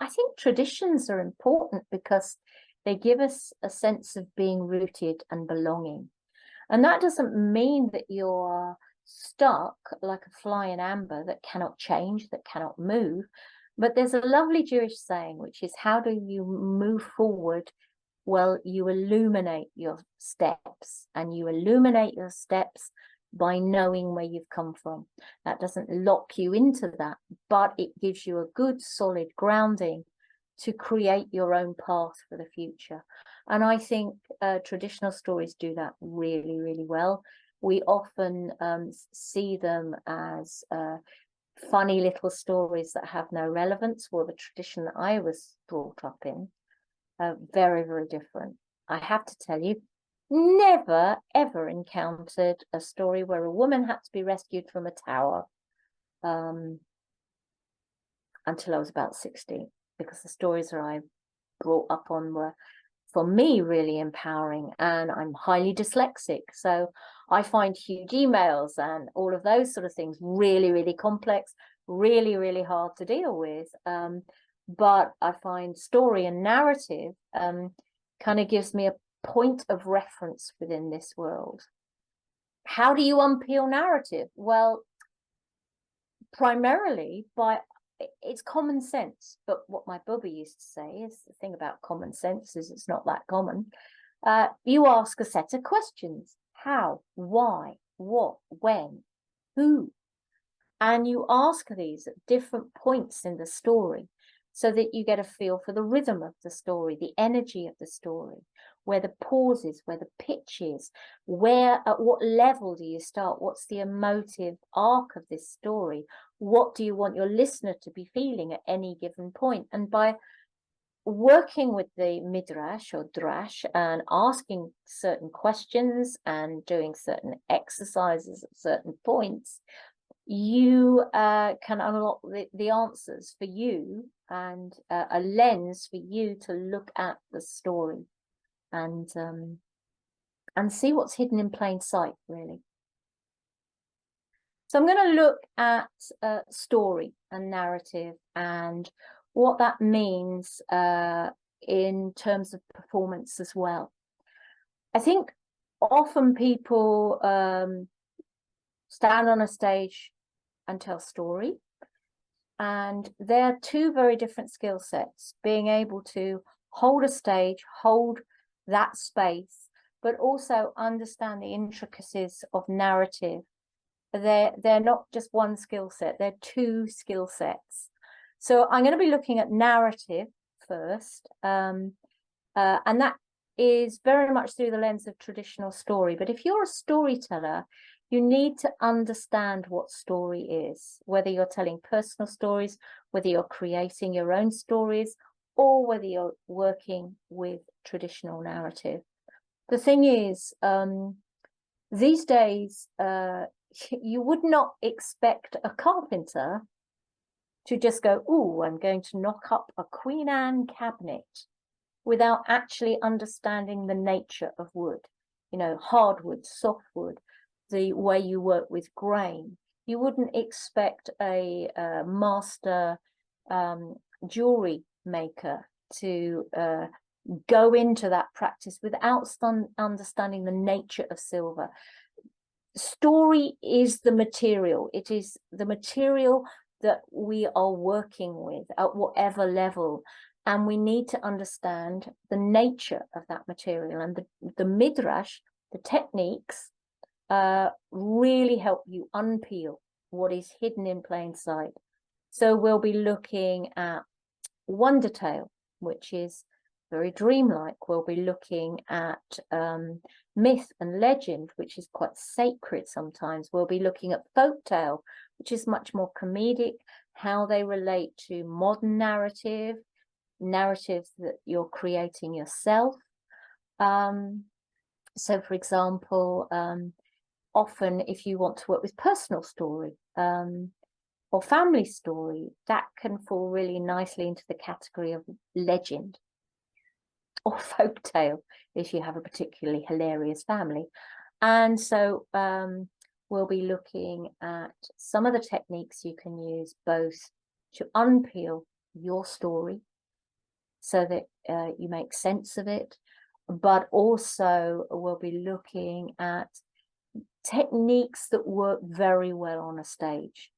I think traditions are important because they give us a sense of being rooted and belonging. And that doesn't mean that you're stuck like a fly in amber that cannot change, that cannot move. But there's a lovely Jewish saying, which is, how do you move forward? Well, you illuminate your steps, and you illuminate your steps by knowing where you've come from. That doesn't lock you into that, but it gives you a good solid grounding to create your own path for the future. And I think traditional stories do that really, really well. We often see them as funny little stories that have no relevance. Well, the tradition that I was brought up in, very, very different. I have to tell you, never ever encountered a story where a woman had to be rescued from a tower until I was about 16, because the stories that I brought up on were, for me, really empowering. And I'm highly dyslexic, so I find huge emails and all of those sort of things really, really complex, really, really hard to deal with. But I find story and narrative kind of gives me a point of reference within this world. How do you unpeel narrative? Well, primarily by, it's common sense. But what my Bubby used to say is, the thing about common sense is it's not that common. You ask a set of questions: how, why, what, when, who, and you ask these at different points in the story, so that you get a feel for the rhythm of the story, the energy of the story, where the pauses, where the pitch is, where, at what level do you start? What's the emotive arc of this story? What do you want your listener to be feeling at any given point? And by working with the midrash or drash and asking certain questions and doing certain exercises at certain points, you can unlock the answers for you, and a lens for you to look at the story and see what's hidden in plain sight, really. So I'm going to look at story and narrative and what that means in terms of performance as well. I think often people stand on a stage and tell story, and they're two very different skill sets. Being able to hold a stage, hold that space, but also understand the intricacies of narrative. They're not just one skill set, they're two skill sets. So I'm going to be looking at narrative first, and that is very much through the lens of traditional story. But if you're a storyteller, you need to understand what story is, whether you're telling personal stories, whether you're creating your own stories, or whether you're working with traditional narrative. The thing is, these days, you would not expect a carpenter to just go, "Oh, I'm going to knock up a Queen Anne cabinet," without actually understanding the nature of wood, you know, hardwood, softwood, the way you work with grain. You wouldn't expect a master jewelry maker to go into that practice without understanding the nature of silver. Story is the material. It is the material that we are working with at whatever level. And we need to understand the nature of that material. And the midrash, the techniques, really help you unpeel what is hidden in plain sight. So we'll be looking at wonder tale, which is very dreamlike. We'll be looking at myth and legend, which is quite sacred sometimes. We'll be looking at folk tale, which is much more comedic, how they relate to modern narratives that you're creating yourself. So, for example, often if you want to work with personal story or family story, that can fall really nicely into the category of legend or folk tale if you have a particularly hilarious family. And so we'll be looking at some of the techniques you can use both to unpeel your story so that you make sense of it, but also we'll be looking at techniques that work very well on a stage.